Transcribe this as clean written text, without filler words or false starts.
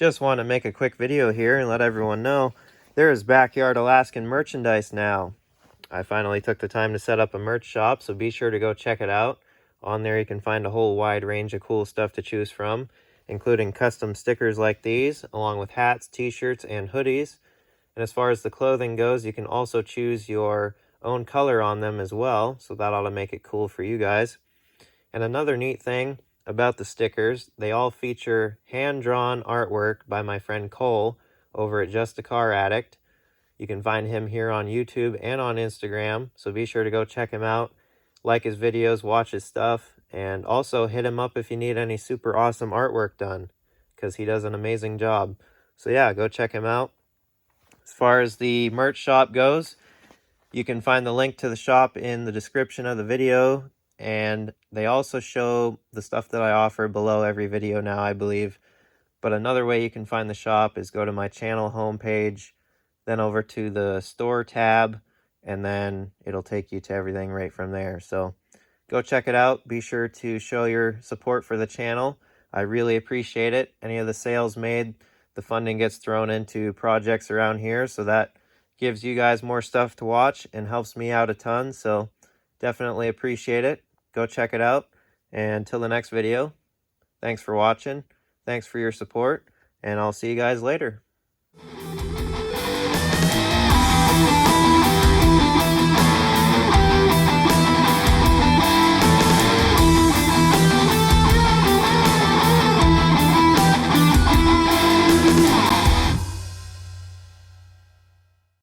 Just want to make a quick video here and let everyone know there is Backyard Alaskan merchandise now. I finally took the time to set up a merch shop, so be sure to go check it out. On there you can find a whole wide range of cool stuff to choose from, including custom stickers like these, along with hats, t-shirts, and hoodies. And as far as the clothing goes, you can also choose your own color on them as well, so that ought to make it cool for you guys. And another neat thing about the stickers, they all feature hand-drawn artwork by my friend Cole over at Just a Car Addict. You can find him here on YouTube and on Instagram, so be sure to go check him out, like his videos, watch his stuff, and also hit him up if you need any super awesome artwork done, because he does an amazing job. So yeah, go check him out. As far as the merch shop goes, you can find the link to the shop in the description of the video, and they also show the stuff that I offer below every video now, I believe. But another way you can find the shop is go to my channel homepage, then over to the store tab, and then it'll take you to everything right from there. So go check it out. Be sure to show your support for the channel. I really appreciate it. Any of the sales made, the funding gets thrown into projects around here, so that gives you guys more stuff to watch and helps me out a ton. So definitely appreciate it. Go check it out. And until the next video, thanks for watching. Thanks for your support, and I'll see you guys later.